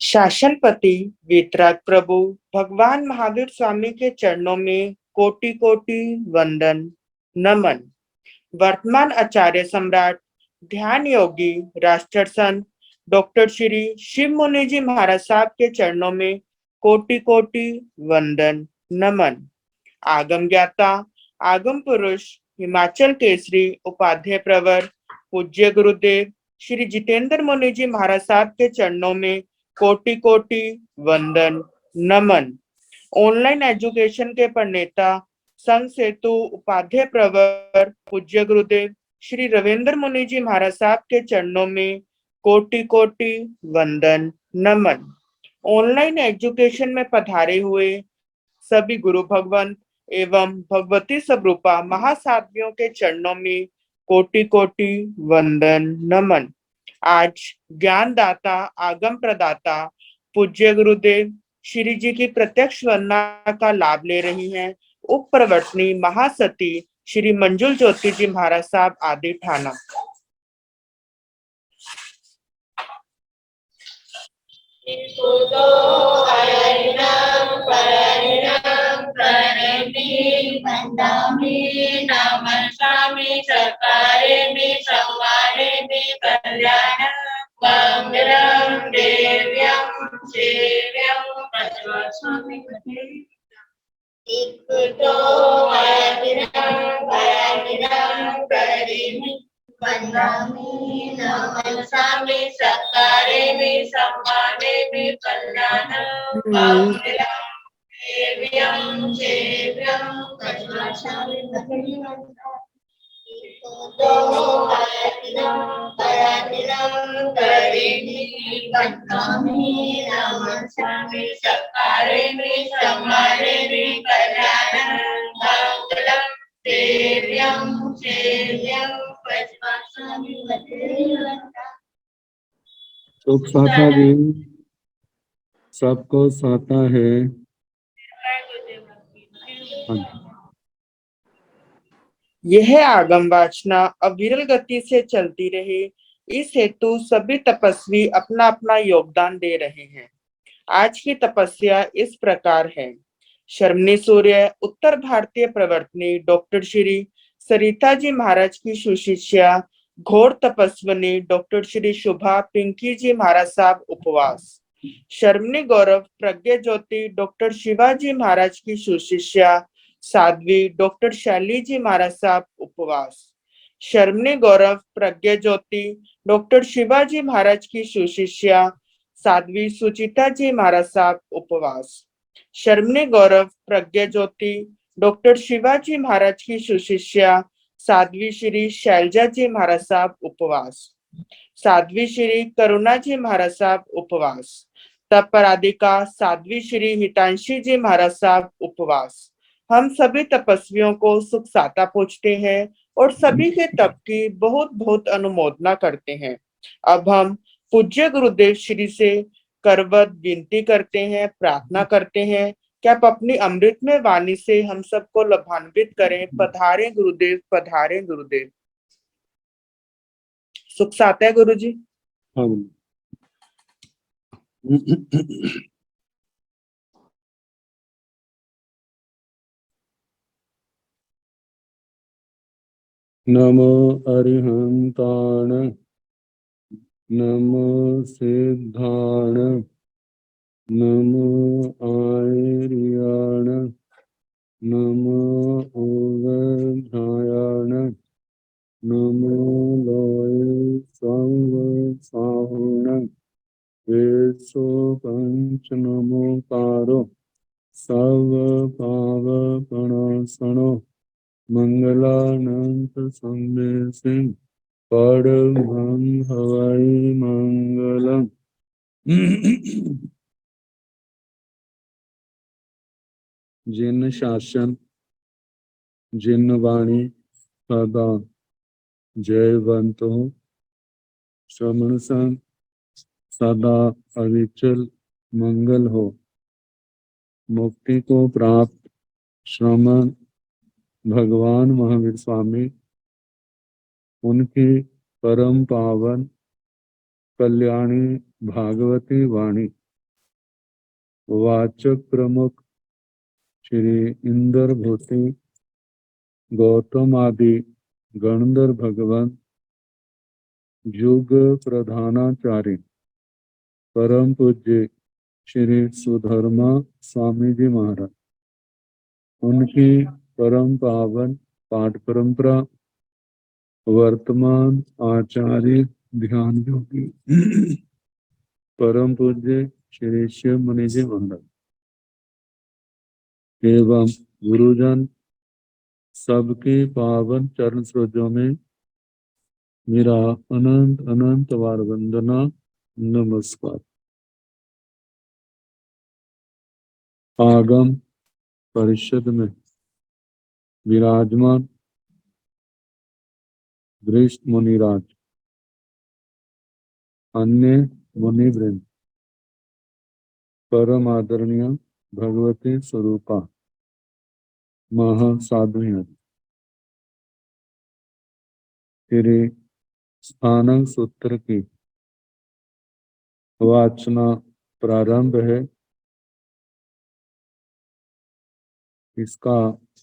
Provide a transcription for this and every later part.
शासनपति वीतराग प्रभु भगवान महावीर स्वामी के चरणों में कोटि कोटि वंदन नमन। वर्तमान आचार्य सम्राट ध्यान योगी राष्ट्र संत डॉक्टर श्री शिव मुनि जी महाराज साहब के चरणों में कोटि कोटि वंदन नमन। आगम ज्ञाता आगम पुरुष हिमाचल केसरी उपाध्याय प्रवर पूज्य गुरुदेव श्री जितेंद्र मुनि जी महाराज साहब के चरणों में कोटि कोटि वंदन नमन। ऑनलाइन एजुकेशन के प्रणेता संघ सेतु उपाध्याय प्रवर पूज्य गुरुदेव श्री रविंद्र मुनि जी महाराज साहब के चरणों में कोटि कोटि वंदन नमन। ऑनलाइन एजुकेशन में पधारे हुए सभी गुरु भगवान एवं भगवती स्वरूपा महासाध्वियों के चरणों में कोटि कोटि वंदन नमन। आज ज्ञानदाता आगम प्रदाता पूज्य गुरुदेव श्री जी की प्रत्यक्ष वंदना का लाभ ले रही हैं उप प्रवर्तनी महासती श्री मंजुल ज्योति जी महाराज साहब आदि ठाना। नमस्कामि चकारेमि संवारेमि कल्याणं मंगलं देव्यं सेव्यं पद्मस्वामी इकुतो वयदिनं करिमि वन्दामि नमस्कामि चकारेमि संवारेमि कल्याणं मंगलं देव्यं सेव्यं पद्मस्वामी सुख साता भी सबको साता है। यह आगम वाचना अविरल गति से चलती रहे, इस हेतु सभी तपस्वी अपना अपना योगदान दे रहे हैं। आज की तपस्या इस प्रकार है। शर्मनी सूर्य उत्तर भारतीय प्रवर्तनी डॉक्टर श्री सरिता जी महाराज की सुशिष्या घोर तपस्विनी डॉक्टर श्री शुभा पिंकी जी महाराज साहब उपवास। शर्मनी गौरव प्रज्ञा ज्योति डॉक्टर शिवाजी महाराज की सुशिष्या साध्वी डॉक्टर शैली जी महाराज साहब उपवास। शर्मनी गौरव प्रज्ञा ज्योति डॉक्टर शिवाजी महाराज की सुशिष्या साध्वी सुचिता जी महाराज साहब उपवास। शर्मनी गौरव प्रज्ञा ज्योति डॉक्टर शिवाजी महाराज की सुशिष्या साध्वी श्री शैलजा जी महाराज साहब उपवास। साध्वी श्री करुणा जी महाराज साहब उपवास। तपराधिका साध्वी श्री हितांशी जी महाराज साहब उपवास। हम सभी तपस्वियों को सुख साता पूछते हैं और सभी के तप की बहुत बहुत अनुमोदना करते हैं। अब हम पूज्य गुरुदेव श्री से करवत विनती करते हैं, प्रार्थना करते हैं कि आप अपनी अमृतमय वाणी से हम सबको लाभान्वित करें। पधारे गुरुदेव, पधारे गुरुदेव। सुख साता है गुरु जी। नमो अरिहंताण नमो सिद्धाण नमो आर्याण नमो ओवध्यायाण नमो लोय संवसाहुण वेसो पंच नमोकारो सर्व पाव प्रणसनो मंगलानंत संदेशिं परमं हवै मंगलम्। जिन शासन जिन वाणी सदा जयवंत हो, श्रवण संग सदा अविचल मंगल हो। मुक्ति को प्राप्त श्रमण भगवान महावीर स्वामी, उनकी परम पावन कल्याणी भागवती वाणी वाचक प्रमुख श्री इंद्र भूति गौतम आदि गणधर भगवान युग प्रधानाचार्य परम पूज्य श्री सुधर्मा स्वामी जी महाराज, उनकी परम पावन पाठ परंपरा वर्तमान आचार्य ध्यान योगी परम पूज्य श्री शिव मुनि जी महाराज एवं गुरुजन सबकी पावन चरण सरोजों में मेरा अनंत अनंत बार वंदना नमस्कार। आगम परिषद में विराजमान वरिष्ठ मुनिराज, अन्य मुनिवृंद, परम आदरणीय भगवती स्वरूपा महासाधुएं, श्री स्थानक सूत्र की वाचना प्रारंभ है। इसका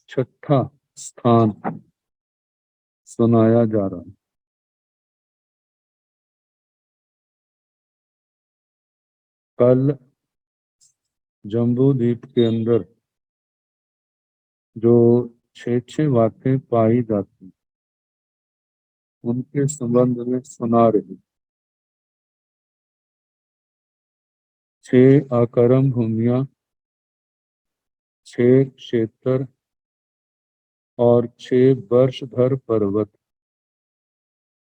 छठा स्थान सुनाया जा रहा है। कल जम्बू द्वीप के अंदर जो 6 बातें पाई जाती उनके संबंध में सुना रही। 6 आकरम भूमियां, 6 क्षेत्र और 6 वर्षधर पर्वत,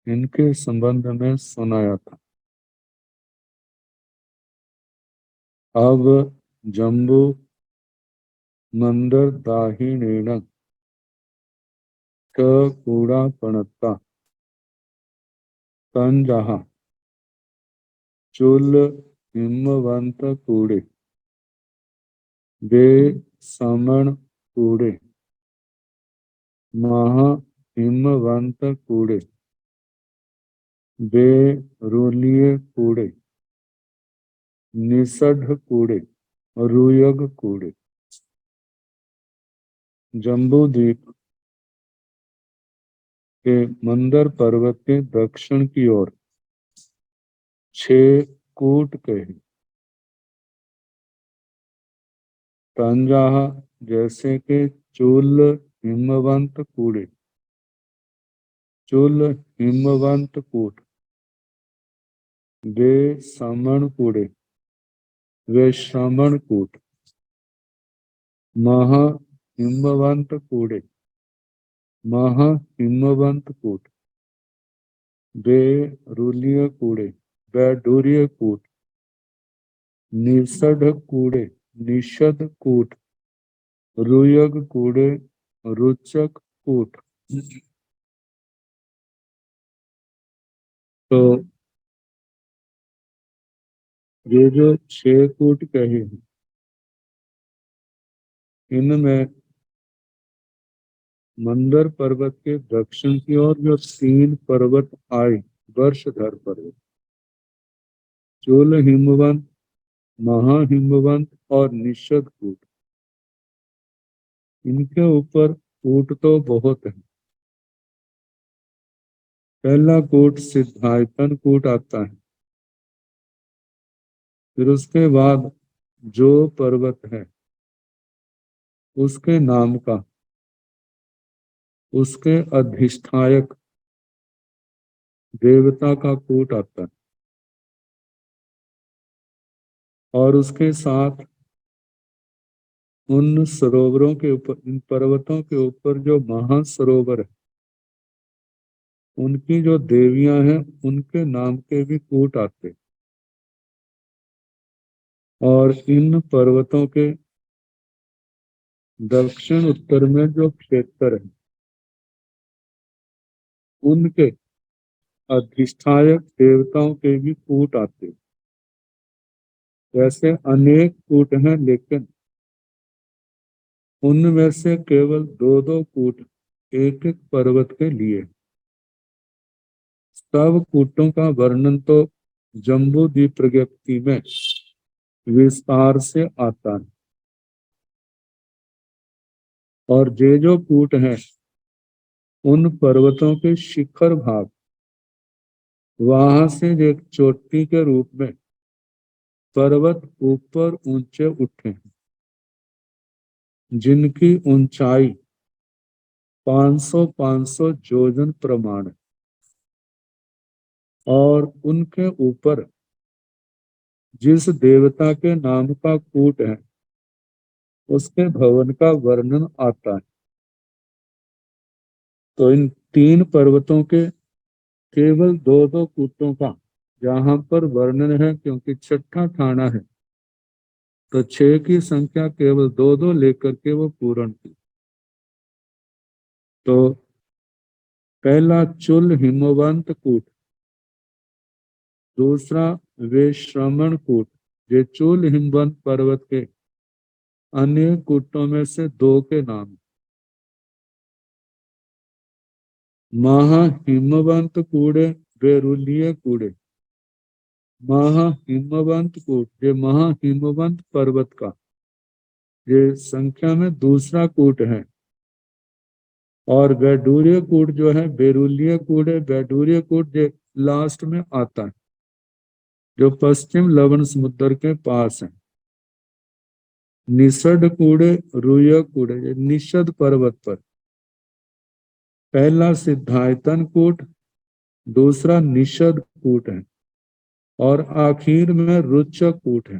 इनके संबंध में सुनाया था। अब जम्बू मंदर दाहिनेन कूड़ा पणता तंजहा चुल हिमवंत कूड़े बे समण कूड़े महा हिमवंत कूड़े बे रूलिय कूड़े निषढ़ कूड़े रुयग कूड़े। जम्बू द्वीप के मंदर पर्वत के दक्षिण की ओर 6 कूट कहे। तंजाहा जैसे के चुल हिमवंत कूड़े, चुल हिमवंत कूट, वे समण कूड़े, वे श्रमण कूट, महा हिमवंत कूड़े, महा हिमवंत कूट, वे रूलिय कूड़े, वे डूर्य कूट, निषढ़ कूड़े, निषद कूट, रुयग कूड़े, रुचक कूट। तो ये जो 6 कूट कहे हैं, इनमें मंदर पर्वत के दक्षिण की ओर जो 3 पर्वत आए, वर्षधर पर्वत, चोल हिमवंत, महा हिमवंत और निषद कूट, इनके ऊपर कूट तो बहुत है। पहला कूट सिद्धायतन कूट आता है, फिर उसके बाद जो पर्वत है उसके नाम का, उसके अधिष्ठायक देवता का कूट आता है, और उसके साथ उन सरोवरों के ऊपर, इन पर्वतों के ऊपर जो महासरोवर है, उनकी जो देवियां हैं उनके नाम के भी कूट आते। और इन पर्वतों के दक्षिण उत्तर में जो क्षेत्र है उनके अधिष्ठायक देवताओं के भी कूट आते। वैसे अनेक कूट हैं, लेकिन उनमें से केवल 2-2 कूट एक एक पर्वत के लिए। सब कूटों का वर्णन तो जम्बू द्वीप प्रज्ञप्ति में विस्तार से आता है। और ये जो कूट है उन पर्वतों के शिखर भाग, वहां से एक चोटी के रूप में पर्वत ऊपर ऊंचे उठे हैं, जिनकी ऊंचाई 500 जोजन प्रमाण है। और उनके ऊपर जिस देवता के नाम का कूट है उसके भवन का वर्णन आता है। तो इन 3 पर्वतों के केवल 2 कूटों का यहाँ पर वर्णन है, क्योंकि छठा ठाना है तो 6 की संख्या केवल 2 लेकर के वो पूर्ण की। तो पहला चुल हिमवंत कूट, दूसरा वेश्रमण कूट। ये चुल हिमवंत पर्वत के अन्य कूटों में से 2 के नाम। महा हिमवंत कूड़े, बेरुलीय कूड़े। महा हिमवंत कूट, ये महा हिमवंत पर्वत का ये संख्या में दूसरा कूट है। और वैडूर्य कूट जो है, बेरुलीय कूट है, वैडूर्य कूट ये लास्ट में आता है, जो पश्चिम लवण समुद्र के पास है। निषद कूड़े, रुय कूड़े, ये निषद पर्वत पर। पहला सिद्धायतन कूट, दूसरा निषद कूट है, और आखिर में रुचक कूट है।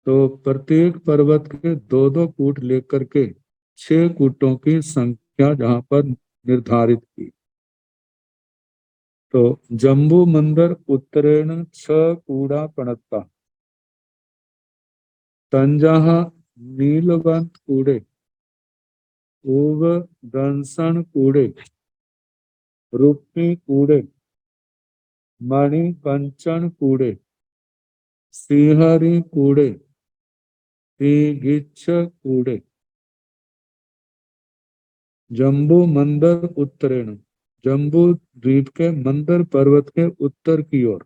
तो प्रत्येक पर्वत के 2 कूट लेकर के 6 कूटों की संख्या जहां पर निर्धारित की। तो जम्बू मंदिर उत्तरेण 6 कूड़ा पणत्ता, तंजाहा नीलवंत कूड़े, ऊव दंसन कूड़े, रुक्मी कूड़े, मणि कंचन कूड़े, सिंहरी कूड़े, तिगिच्छ कूड़े। जम्बू मंदिर उत्तरेण, जम्बू द्वीप के मंदिर पर्वत के उत्तर की ओर,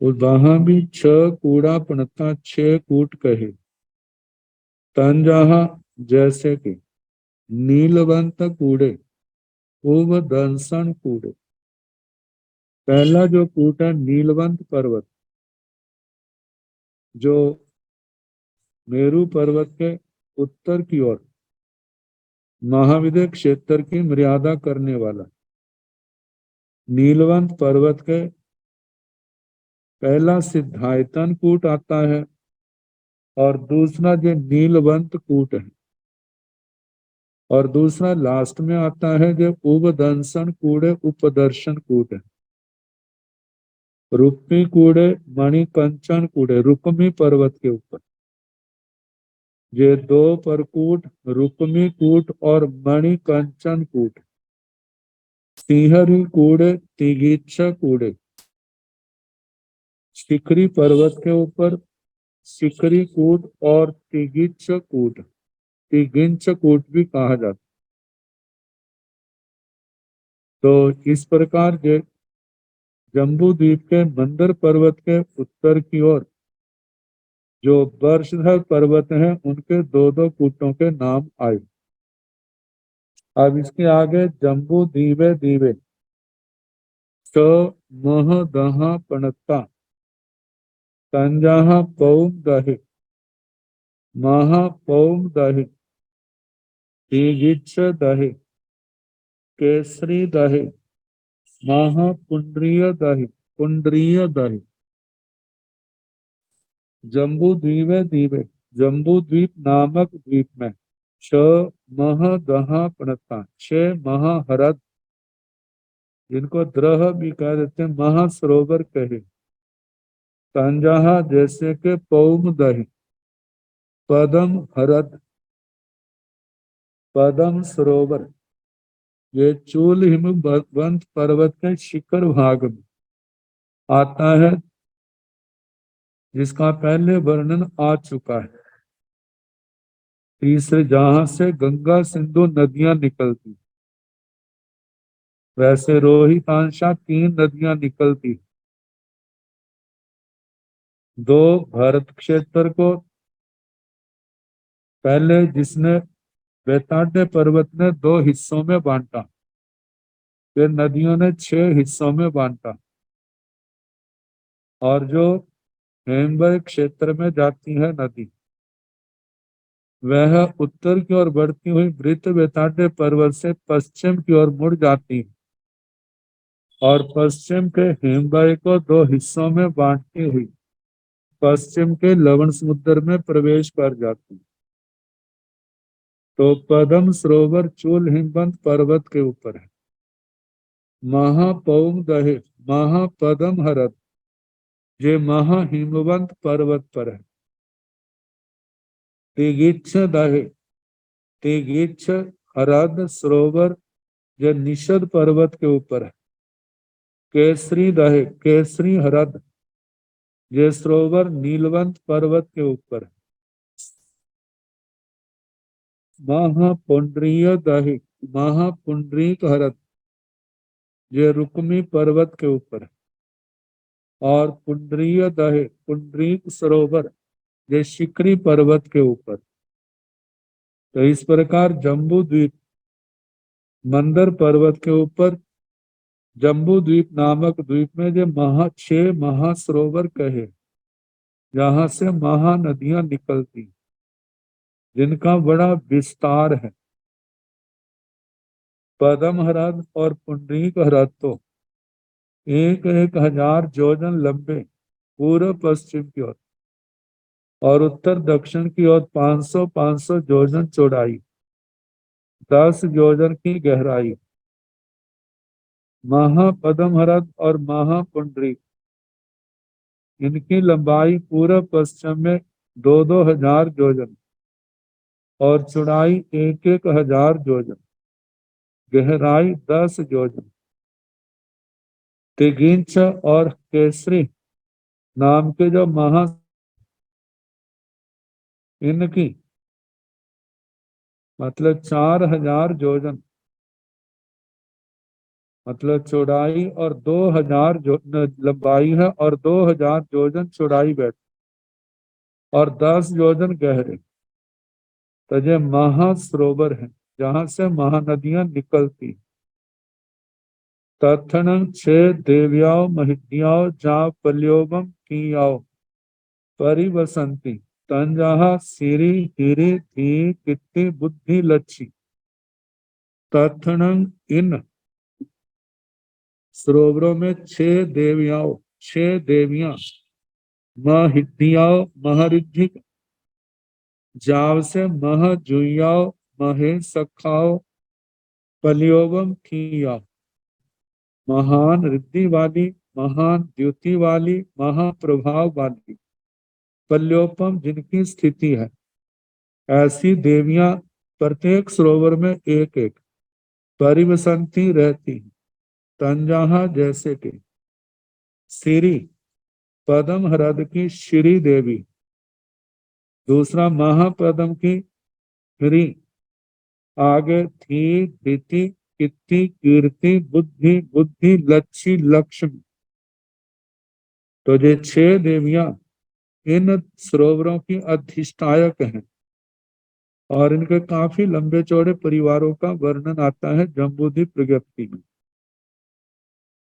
वहां भी 6 कूड़ा पणता, 6 कूट कहे। तंजाहा जैसे कि नीलवंत कूड़े, उव दंसन कूड़े। पहला जो कूट है नीलवंत पर्वत, जो मेरू पर्वत के उत्तर की ओर महाविद्य क्षेत्र की मर्यादा करने वाला। नीलवंत पर्वत के पहला सिद्धायतन कूट आता है, और दूसरा जो नीलवंत कूट है, और दूसरा लास्ट में आता है जो उपदंसन कूड़े, उपदर्शन कूट है। रुक्मी कूड़े, मणिकंचन कूड़े, रुक्मी पर्वत के ऊपर ये 2 परकूट, रुक्मी कूट और मणिकंचन कूट। सिंहरी कूड़े, तिगिच्छ कूड़े, शिखरी पर्वत के ऊपर शिखरी कूट और तिगिच्छ कूट, तिगिंच कूट भी कहा जाता। तो इस प्रकार के जम्बू द्वीप के मंदर पर्वत के उत्तर की ओर जो वर्षधर पर्वत हैं उनके 2 कूटों के नाम आए। अब इसके आगे जम्बू दीवे दीवे, स मह दहा पणत्ता, तंजाहा पौम दहे, महा पौम दहे, तिगिच्छ दहे, केसरी दहे, महापुंड्रीय दहे, पुंड्रीय दहे। जम्बू द्वीपे द्वीपे, जम्बू द्वीप नामक द्वीप में छ मह दहा पणता, 6 महाहरद, जिनको द्रह भी कह देते हैं, महासरोवर कहे। तंजाहा जैसे के पौम दही, पदम हरद, पदम सरोवर, ये चूल हिमवंत पर्वत के शिखर भाग में आता है, जिसका पहले वर्णन आ चुका है। तीसरे जहां से गंगा सिंधु नदियां निकलती, वैसे रोहितांशा 3 नदियां निकलती, दो भारत क्षेत्र को पहले जिसने वेताड्य पर्वत ने 2 हिस्सों में बांटा, फिर नदियों ने 6 हिस्सों में बांटा, और जो हेमवय क्षेत्र में जाती है नदी, वह उत्तर की ओर बढ़ती हुई वृत्त वेताड्य पर्वत से पश्चिम की ओर मुड़ जाती है और पश्चिम के हिमवय को 2 हिस्सों में बांटती हुई पश्चिम के लवण समुद्र में प्रवेश कर जाती है। तो पद्म सरोवर चूल हिमवंत पर्वत के ऊपर है। महापौम दहे महापद्म हरद ये महाहिमवंत पर्वत पर है। तिगिच्छ दहे तिगिच्छ हरद सरोवर ये निषद पर्वत के ऊपर है। केसरी दहे केसरी हरद ये सरोवर नीलवंत पर्वत के ऊपर है। महापुंड्रीय दहे महापुंड्रीक हरद ये रुक्मी पर्वत के ऊपर है। और पुंड्रीय दहे पुंड्रीक सरोवर ये शिकरी पर्वत के ऊपर। तो इस प्रकार जम्बू द्वीप मंदर पर्वत के ऊपर जम्बू द्वीप नामक द्वीप में जो 6 महासरोवर कहे, जहां से महानदियां निकलती, जिनका बड़ा विस्तार है। पद्म हृद और पुंडरीक हृद तो 1,000 योजन लंबे पूर्व पश्चिम की ओर और उत्तर दक्षिण की ओर 500 योजन चौड़ाई, 10 योजन की गहराई। महापद्म हृद और महापुंडरीक, इनकी लंबाई पूर्व पश्चिम में 2-2 हजार योजन और चौड़ाई 1,000 योजन, गहराई 10 योजन। तिगिंच और केसरी नाम के जो इनकी मतलब 4,000 योजन मतलब चौड़ाई और 2,000 लंबाई है और 2,000 योजन चौड़ाई बैठ और 10 योजन गहरे। तो ये महासरोवर है जहां से महानदियां निकलती। तत्णं 6 देव्याओ महित्याओ जा पल्योबम कीयाओ परिवसंती तंजहा सिरी हिरी धी कित्ती बुद्धि लच्छी। तत्णं इन सरोवरों में 6 देवियां महित्याओ महरिद्धि जाव से मह जुयाओ महे सखाओ पल्योबम कीयाओ महान रिद्धि वाली, महान द्युति वाली, महाप्रभाव वाली, पल्योपम जिनकी स्थिति है, ऐसी देवियां प्रत्येक सरोवर में एक एक परिवसंती रहती। तंजाहा जैसे कि सिरी पद्म हृद की श्री देवी, दूसरा महापद्म की हिरी, आगे थी धीति कित्ती कीर्ति बुद्धि बुद्धि लच्छी लक्ष्मी। तो ये 6 देवियां इन सरोवरों की अधिष्ठायक हैं और इनके काफी लंबे चौड़े परिवारों का वर्णन आता है जम्बूद्वीप प्रज्ञप्ति में।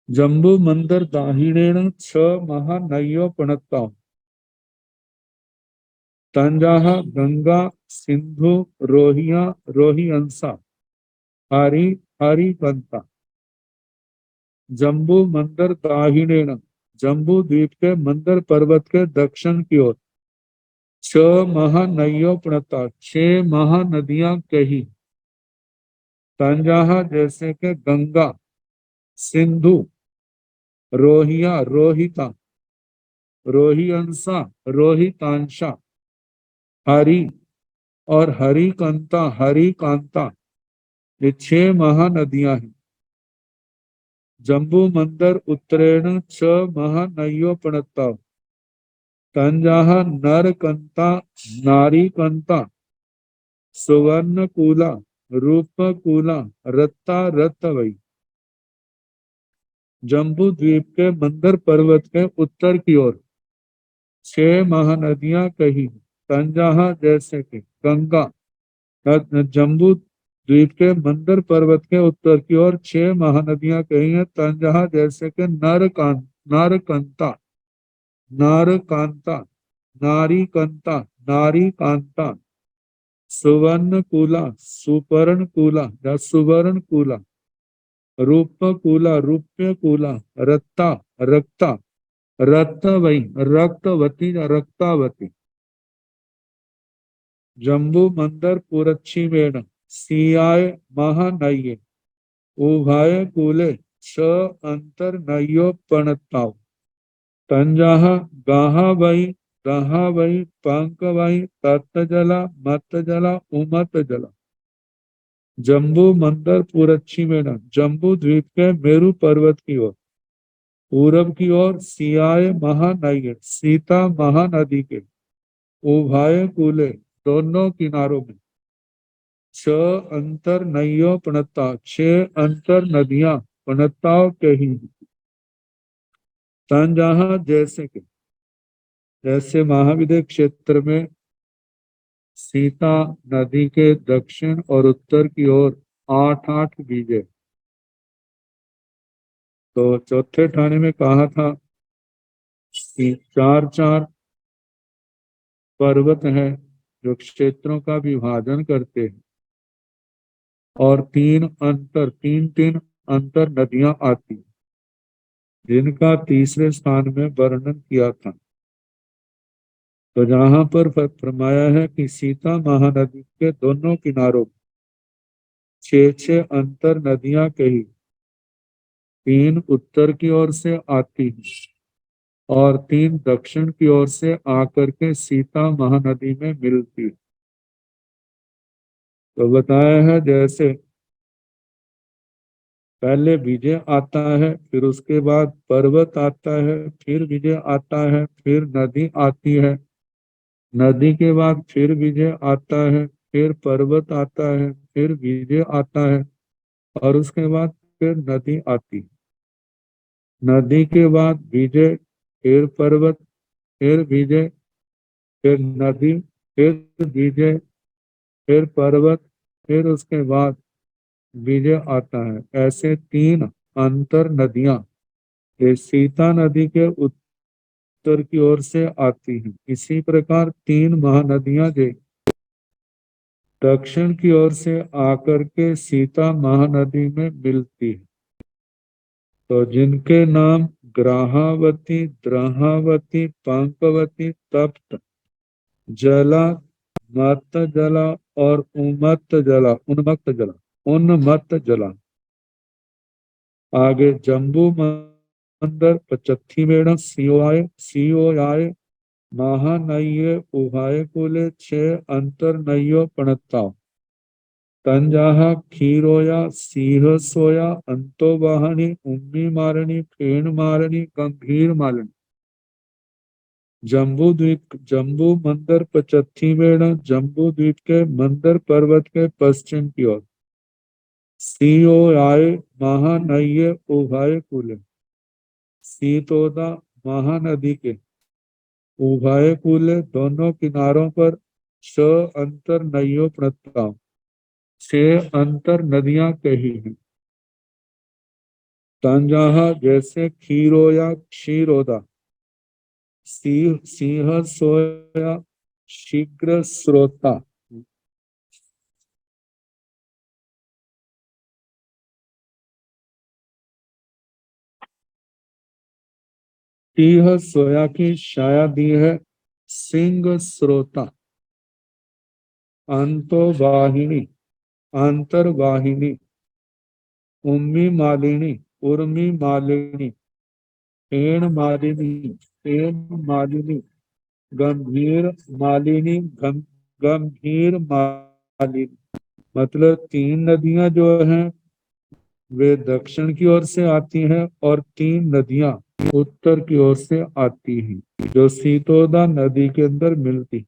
जम्बू मंदिर दाहिणेन 6 महानयो पणत्ता तंजाहा गंगा सिंधु रोहिया रोहियंसा हरि हरिकंता। जम्बू मंदिर दाहिणेन जम्बू द्वीप के मंदिर पर्वत के दक्षिण की ओर 6 महानयो प्रणता 6 महानदियां कही। तंजाहा जैसे के गंगा, सिंधु, रोहिया रोहिता, रोहियंसा रोहितांशा, हरि और हरिकांता ये 6 महानदियां हैं। जम्बू मंदिर उत्तरेण 6 महानयो प्रणता तंजाहा नरकंता नारीकंता सुवर्णकूला रूपकूला रत्ता रत्तवई। जम्बू द्वीप के मंदर पर्वत के उत्तर की ओर छह महानदियां कही, तंजहा जैसे कि गंगा। जम्बू द्वीप के मंदर पर्वत के उत्तर की ओर छह महानदियां कही हैं, तंजहा जैसे कि नारकंता, नारकांता, नारीकंता, नारीकांता, सुवर्णकूला, सुपर्णकूला या सुवर्णकूला, रूपकूला, रूप्यकूला, रत्ता, रक्ता, रक्तवई, रक्तवती या रक्तावती, जम्बू मंदर पुरच्छिवेण, सियाय महानये, उभाय कूले छ अंतर नयोपणताव, तंजाहा गाहावई, दहावई, पंकवई, तत्जला, मतजला, उमतजला, जम्बू मंदर पुरच्छिवेण, जम्बू द्वीप के मेरू पर्वत की ओर, पूरब की ओर सियाय महानये, सीता महानदी के, उभाय कूले, दोनों किनारों में, छ अंतर नदियों पणता, छह अंतर नदियां पणताओं के ही, तंजहा जैसे के, जैसे महाविद्य क्षेत्र में सीता नदी के दक्षिण और उत्तर की ओर 8-8 बीजे। तो चौथे ठाणे में कहा था कि 4-4 पर्वत हैं जो क्षेत्रों का विभाजन करते हैं, और 3 अंतर नदियां आती, जिनका तीसरे स्थान में वर्णन किया था। तो जहां पर फरमाया है कि सीता महानदी के दोनों किनारों 6-6 अंतर नदियां कही, 3 उत्तर की ओर से आती हैं और 3 दक्षिण की ओर से आकर के सीता महानदी में मिलती। तो बताया है जैसे पहले विजय आता है, फिर उसके बाद पर्वत आता है, फिर विजय आता है, फिर नदी आती है, नदी के बाद फिर विजय आता है, फिर पर्वत आता है, फिर विजय आता है, और उसके बाद फिर नदी आती है, नदी के बाद विजय, फिर पर्वत, फिर विजय, फिर नदी, फिर विजय, फिर पर्वत, फिर उसके बाद विजय आता है। ऐसे 3 अंतर नदियां ये सीता नदी के उत्तर की ओर से आती हैं। इसी प्रकार 3 महानदियां जो दक्षिण की ओर से आकर के सीता महानदी में मिलती है, तो जिनके नाम ग्राहावती, द्रहावती, पंकवती, तप्त जला, मत जला और उन्मत्त जला। आगे जम्बू मंदर पचत्थीवेण, सियोयाय महानये, उभाय कुले, 6 अंतर नयो पणता, तंजाहा खीरोया, सिंह सोया, अंतो वाहनी, उम्मी मारणी, फेण मारणी, गंभीर मारणी, जम्बू द्वीप, जम्बू मंदर पचत्थीवेण, जम्बू द्वीप के मंदर पर्वत के पश्चिम की ओर, सियोयाय महानये, उभाय कुले, सीतोदा महानदी के, उभाय कुले दोनों किनारों पर, 6 अंतर नदियों प्रताप, 6 अंतर नदियां कही हैं, तंजाहा जैसे खीरोया, क्षीरोदा, सिंह सोया, शीघ्र स्रोता, सिंह सोया की छाया दी है, सिंह स्रोता, अंतोवाहिनी, अंतर्वाहिनी, उम्मी मालिनी, उर्मी मालिनी, फेण मालिनी, फेण मालिनी, गंभीर मालिनी, गंभीर मालिनी। मतलब 3 नदियां जो हैं वे दक्षिण की ओर से आती हैं, और 3 नदियां उत्तर की ओर से आती हैं, जो सीतोदा नदी के अंदर मिलती।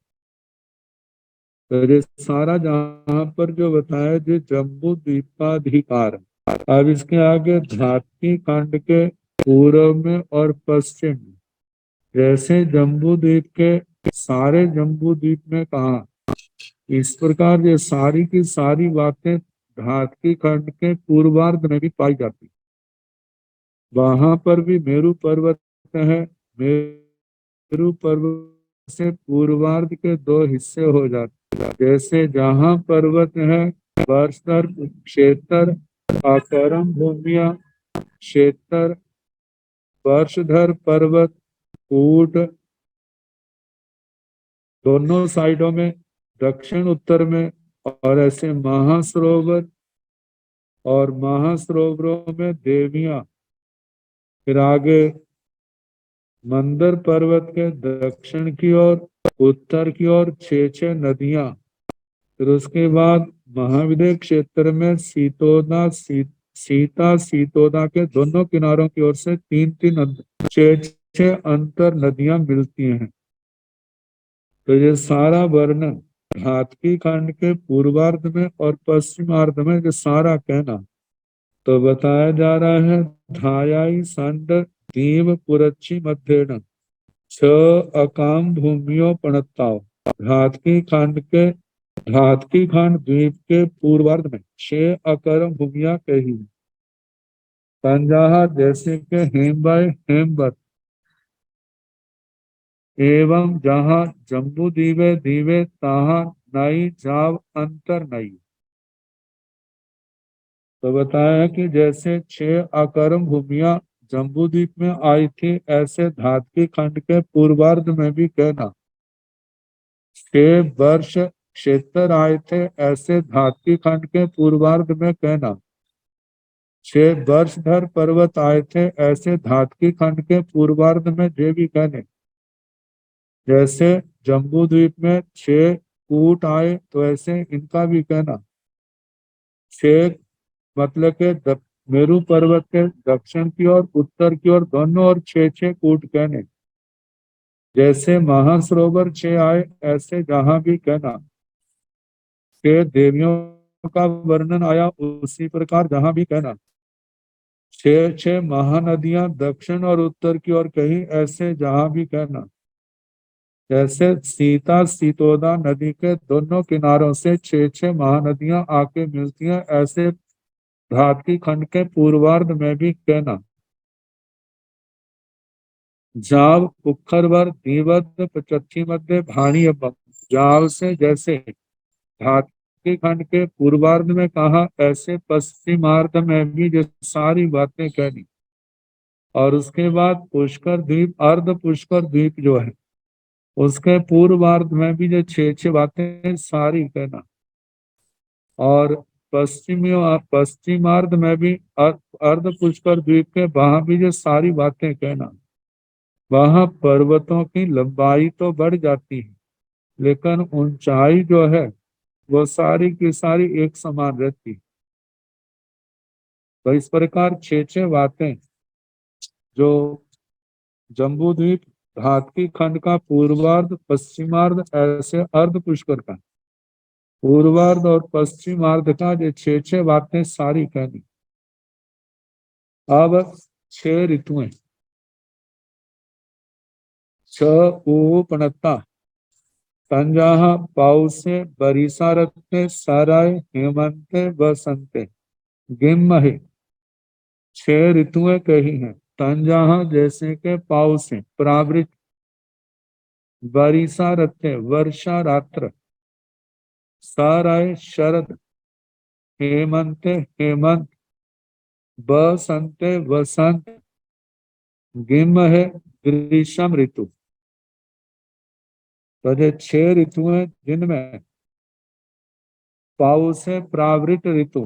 तो ये सारा जहां पर जो बताया जो जम्बू द्वीपाधिकार। अब इसके आगे धात्री खंड के पूर्व में और पश्चिम में जैसे जम्बू द्वीप के सारे जम्बू द्वीप में कहा, इस प्रकार ये सारी की सारी बातें धातकी खंड के पूर्वार्ध में भी पाई जाती। वहां पर भी मेरु पर्वत है। मेरु पर्वत से पूर्वार्ध के दो हिस्से हो जाते, जैसे जहां पर्वत है वर्षधर क्षेत्र, आकरम भूमिया क्षेत्र, वर्षधर पर्वत, कूट दोनों साइडों में, दक्षिण उत्तर में, और ऐसे महासरोवर और महासरोवरों में देवियां। फिर आगे मंदर पर्वत के दक्षिण की ओर, उत्तर की ओर 6 नदियां। फिर उसके बाद महाविद्य क्षेत्र में सीता सीतोदा के दोनों किनारों की ओर से 3-3 6 अंतर नदियां मिलती हैं। तो ये सारा वर्णन धातकी खंड के पूर्वार्ध में और पश्चिमार्ध में ये सारा कहना तो बताया जा रहा है। धायाई संड दीव पुरच्छी मध्येण छ अकाम भूमियों पणताओ। धातकी खंड द्वीप के पूर्वार्ध में 6 अकरम भूमिया कही। पंजाह जैसे के हेमबाई हेमवत, एवं जहाँ जम्बू दीवे दीवे तहाँ नई जाव अंतर नई। तो बताया कि जैसे 6 अकरम भूमिया जम्बू द्वीप में आई थी, ऐसे धातकी खंड के पूर्वार्ध में भी कहना 6 वर्ष क्षेत्र आए थे, ऐसे धातकी खंड के पूर्वार्ध में कहना 6 वर्षधर पर्वत आए थे, ऐसे धातकी खंड के पूर्वार्ध में जे भी कहने। जैसे जम्बू द्वीप में 6 कूट आए, तो ऐसे इनका भी कहना 6 मतलब के मेरु पर्वत के दक्षिण की ओर, उत्तर की ओर दोनों और 6 कूट कहने। जैसे महासरोवर 6 आए, ऐसे जहां भी कहना 6 देवियों का वर्णन आया, उसी प्रकार जहां भी कहना 6 महानदियां दक्षिण और उत्तर की ओर कही, ऐसे जहां भी कहना। जैसे सीता सीतोदा नदी के दोनों किनारों से 6 महानदियां आके मिलती हैं, ऐसे धातकी खंड के पूर्वार्ध में भी कहना। जाव पुखरवर दीवत पचच्छी मध्य भाणी अबम। जाव से जैसे धातकी खंड के पूर्वार्ध में कहा, ऐसे पश्चिमार्ध में भी जो सारी बातें कहनी। और उसके बाद पुष्कर द्वीप, अर्ध पुष्कर द्वीप जो है, उसके पूर्वार्ध में भी जो 6 बातें सारी कहना। और पश्चिमार्ध में भी अर्ध पुष्कर द्वीप के वहां भी जो सारी बातें कहना। वहां पर्वतों की लंबाई तो बढ़ जाती है, लेकिन ऊंचाई जो है वो सारी की सारी एक समान रहती है। तो इस प्रकार 6 बातें जो जम्बू द्वीप धातकी खंड का पूर्वार्ध पश्चिमार्ध, ऐसे अर्ध पुष्कर का पूर्वार्ध और पश्चिमार्ध का ये 6 बातें सारी कहनी। अब 6 ऋतुएं, छ उपनता संजाह पाउसे बरिसा रत्ने सराय हेमंते बसंते गिम्महे। 6 ऋतुएं कही हैं। तंजाह जैसे के पाव से प्रावृत, बरिसा रत्ने वर्षा रात्र, सराय शरद, हेमंते हेमंत, बसंते वसंत, गिम्महे ग्रीष्म ऋतु। तो ये 6 ऋतुएं जिनमें पाव से प्रावृत ऋतु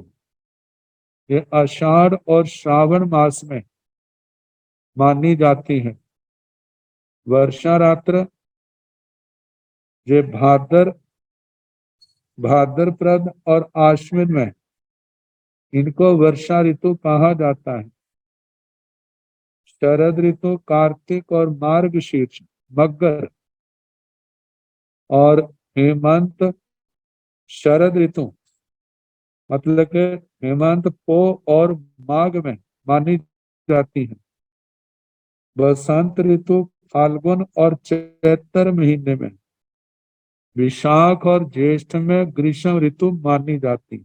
ये आषाढ़ और श्रावण मास में मानी जाती है। वर्षा रात्र ये भाद्रपद और आश्विन में इनको वर्षा ऋतु कहा जाता है। शरद ऋतु कार्तिक और मार्गशीर्ष मगर, और हेमंत शरद ऋतु मतलब के हेमंत पो और माघ में मानी जाती है। बसंत ऋतु फाल्गुन और चैत्र महीने में, विशाख और ज्येष्ठ में ग्रीष्म ऋतु मानी जाती।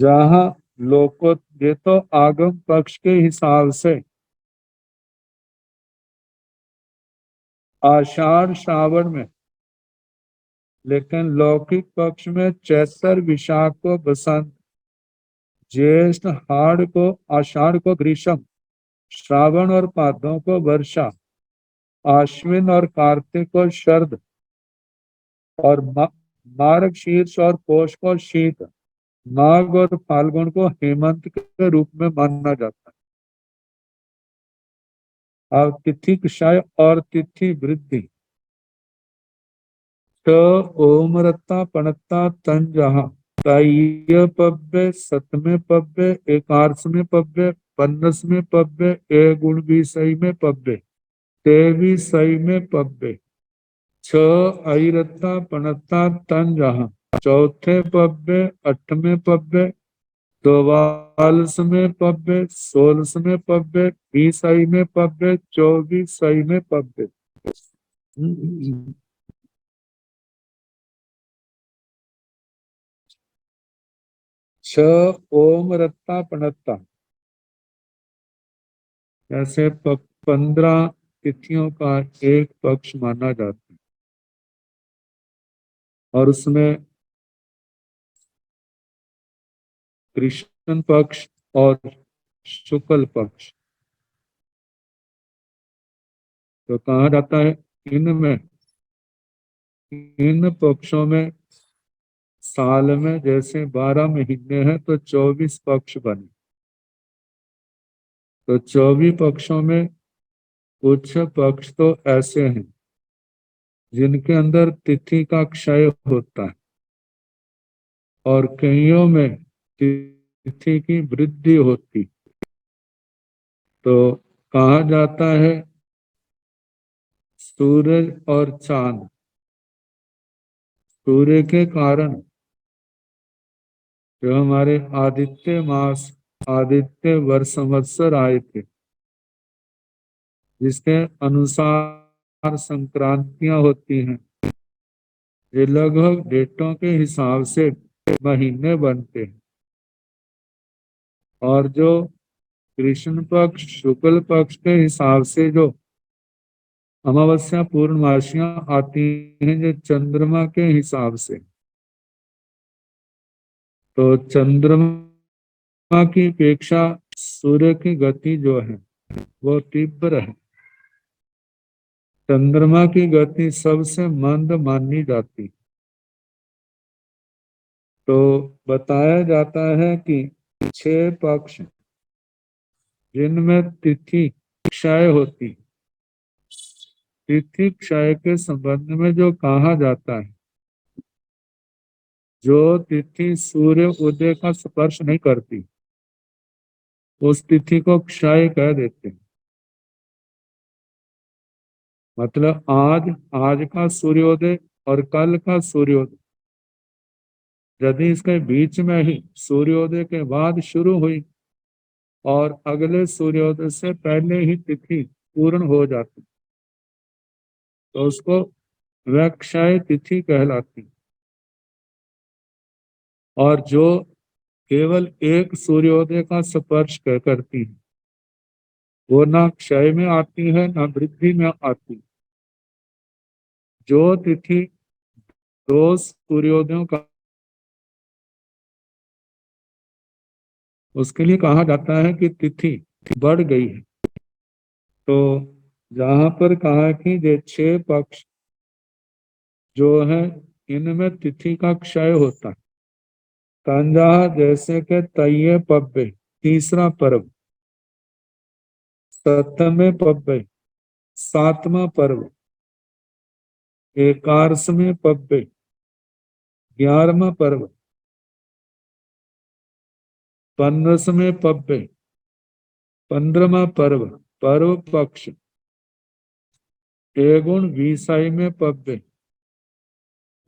जहाँ लोको ये तो आगम पक्ष के हिसाब से आषाढ़ श्रावण में, लेकिन लौकिक पक्ष में चैत्र विशाख को बसंत, ज्येष्ठ हाड़ को आषाढ़ को ग्रीष्म, श्रावण और भादों को वर्षा, आश्विन और कार्तिक को शरद और मार्गशीर्ष और पौष को शीत, माघ और फाल्गुन को हेमंत के रूप में माना जाता है। अब तिथि क्षय और तिथि वृद्धि। तो ओम रत्ता पणत्ता तन जहा तय पब्बे सतमे पब्बे एकादशमे पब्बे पन्नसमे पब्बे ए गुण बीसई में पब्बे तेवी सई में पब्बे छ रत्ता पणत्ता तन जहा चौथे पब्बे अठवें पब्बे चौवालसवें पब्बे सोलसवें पब्बे 20 में पब्बे 24 में पब्बे। छ ओम रत्ता पणत्ता, ऐसे 15 तिथियों का एक पक्ष माना जाता है और उसमें कृष्ण पक्ष और शुक्ल पक्ष तो कहा जाता है। इनमें इन पक्षों में साल में जैसे 12 महीने हैं तो 24 पक्ष बने। तो 24 पक्षों में कुछ पक्ष तो ऐसे हैं जिनके अंदर तिथि का क्षय होता है और कईयों में तिथि की वृद्धि होती। तो कहा जाता है सूरज और चांद, सूर्य के कारण जो हमारे आदित्य मास आदित्य वर्ष संवत्सर आए थे, जिसके अनुसार संक्रांतियां होती हैं, ये लगभग डेटों के हिसाब से महीने बनते हैं। और जो कृष्ण पक्ष शुक्ल पक्ष के हिसाब से जो अमावस्या पूर्णमासियां आती हैं, जो चंद्रमा के हिसाब से, तो चंद्रमा की अपेक्षा सूर्य की गति जो है वो तीव्र है। चंद्रमा की गति सबसे मंद मानी जाती। तो बताया जाता है कि 6 पक्ष जिनमें तिथि क्षय होती, तिथि क्षय के संबंध में जो कहा जाता है, जो तिथि सूर्य उदय का स्पर्श नहीं करती उस तिथि को क्षय कह देते हैं। मतलब आज का सूर्योदय और कल का सूर्योदय यदि इसके बीच में ही सूर्योदय के बाद शुरू हुई और अगले सूर्योदय से पहले ही तिथि पूर्ण हो जाती तो उसको वक्षय तिथि कहलाती। और जो केवल एक सूर्योदय का स्पर्श करती है वो ना क्षय में आती है ना वृद्धि में आती। जो तिथि 2 सूर्योदयों का, उसके लिए कहा जाता है कि तिथि बढ़ गई है। तो जहां पर कहा कि ये 6 पक्ष जो है इनमें तिथि का क्षय होता है। कंजा जैसे के तय पब्बे तीसरा पर्व, सतमे पब्बे 7वां पर्व, एकादशमे पब्बे 11वां पर्व, पन्नसमे पब्बे 15वां पर्व पर्व पक्ष, एगुण 20 में पब्बे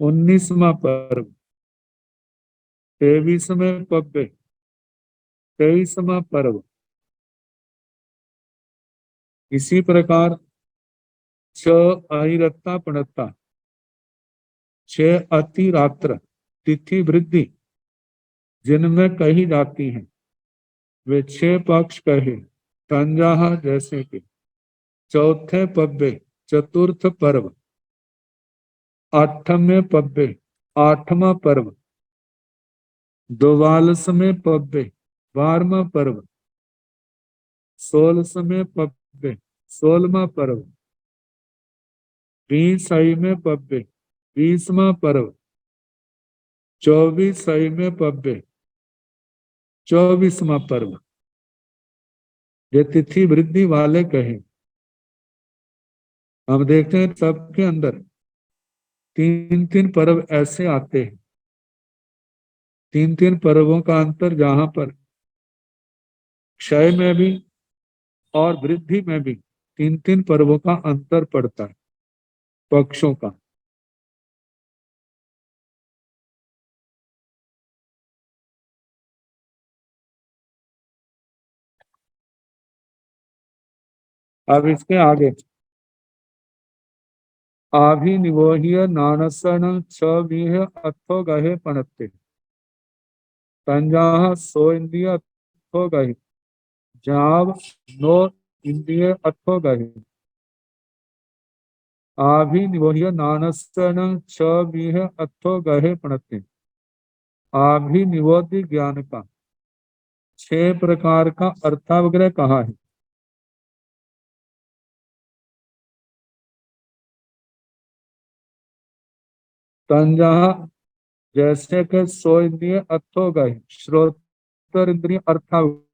19वां पर्व, 23वें पब्बे 23वां पर्व, इसी प्रकार छ अहिरत्ता पणत्ता, छह अति रात्र तिथि वृद्धि जिनमें कही जाती है वे छह पक्ष कहे। तंजाहा जैसे कि चौथे पब्बे चतुर्थ पर्व, आठवें पब्बे आठवां पर्व, द्वादशवें पब्बे 12वां पर्व, 16वें पब्बे 16वां पर्व, 20वें पब्बे 20वां पर्व, 24वें पब्बे 24वां पर्व। ये तिथि वृद्धि वाले कहे। हम देखते हैं सबके अंदर तीन तीन पर्व ऐसे आते हैं। तीन तीन पर्वों का अंतर जहां पर क्षय में भी और वृद्धि में भी तीन तीन पर्वों का अंतर पड़ता है पक्षों का। अब इसके आगे आभिनिवोह्य नानसन छह अथो गहे पणत्ते, तंजाह सो इंद्रिय अथो गहे, जाव नो इंद्रिय अथो गहे। आभिनिवोह्य नानसन छह अथो गहे पणत्ते, आभिनिवोध्य ज्ञान का छह प्रकार का अर्थावग्रह कहा है। तंजाह जैसे कि सो इंद्रिय अथो गहे, श्रोत्र इंद्रिय अर्थावग्रह,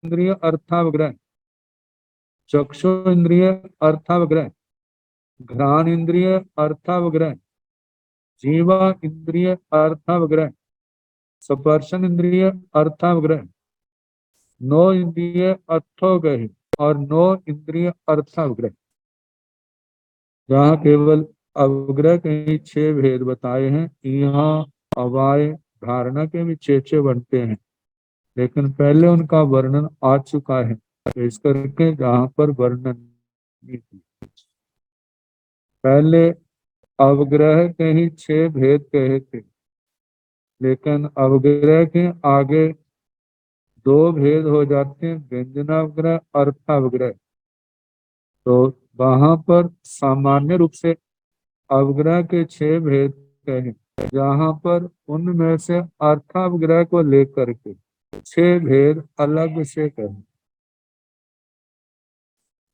इंद्रिय अर्थावग्रह, चक्षु इंद्रिय अर्थावग्रह, घ्राण इंद्रिय अर्थावग्रह, जीवा इंद्रिय अर्थावग्रह, स्पर्शन इंद्रिय अर्थावग्रह, नो इंद्रिय अर्थोग्रह और नो इंद्रिय अर्थावग्रह। यहाँ केवल अवग्रह के ही छह भेद बताए हैं। यहाँ अवाय धारणा के भी छह बनते हैं, लेकिन पहले उनका वर्णन आ चुका है, तो इस करके जहाँ पर वर्णन नहीं थी। पहले अवग्रह के ही छह भेद कहे थे, लेकिन अवग्रह के आगे दो भेद हो जाते हैं, व्यंजनावग्रह अर्थावग्रह। तो वहां पर सामान्य रूप से अवग्रह के छह भेद कहे, जहां पर उनमें से अर्थावग्रह को लेकर के छह भेद अलग से कहे।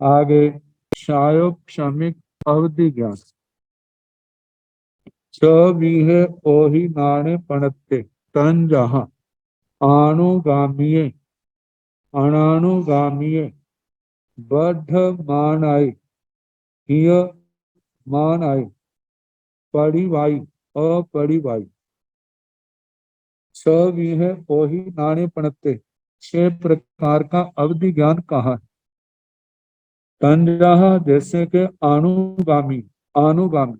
आगे क्षायोक्षमिक अवधि ज्ञान छह ओहि नाणे पणत्ते, तन जहां आणुगामीय अणानुगामीय बद्ध मान आई, हिय मान आई, परिवाई अपरिवाई। छह ओहि नाणे पणत्ते, छह प्रकार का अवधि ज्ञान कहा। तंजाह जैसे के अनुगामी अनुगामी,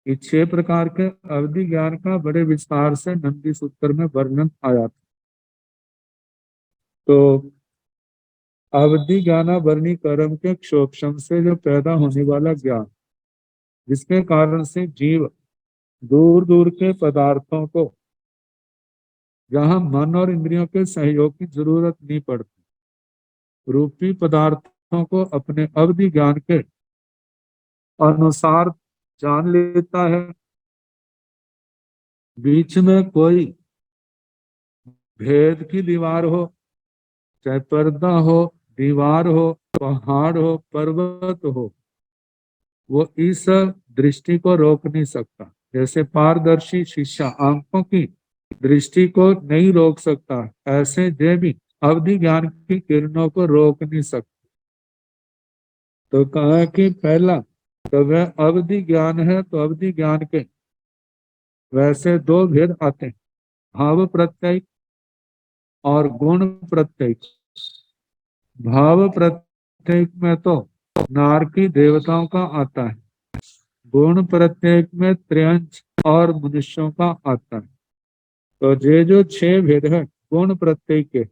ये छह प्रकार के अवधि ज्ञान का बड़े विस्तार से नंदी सूत्र में वर्णन आया था। तो अवधि ज्ञानावरणी कर्म के क्षोभम से जो पैदा होने वाला ज्ञान, जिसके कारण से जीव दूर दूर के पदार्थों को, जहां मन और इंद्रियों के सहयोग की जरूरत नहीं पड़ती, रूपी पदार्थों को अपने अवधि ज्ञान के अनुसार जान लेता है। बीच में कोई भेद की दीवार हो, चाहे पर्दा हो, दीवार हो, पहाड़ हो, पर्वत हो, वो इस दृष्टि को रोक नहीं सकता। जैसे पारदर्शी शीशा आंखों की दृष्टि को नहीं रोक सकता, ऐसे ये भी अवधि ज्ञान की किरणों को रोक नहीं सकता। तो कहा कि पहला तो वह अवधि ज्ञान है, तो अवधि ज्ञान के वैसे दो भेद आते हैं, भाव प्रत्यय और गुण प्रत्यय। भाव प्रत्यय में तो नारकी देवताओं का आता है, गुण प्रत्यय में त्रियंच और मनुष्यों का आता है। तो ये जो 6 भेद है गुण प्रत्यय के,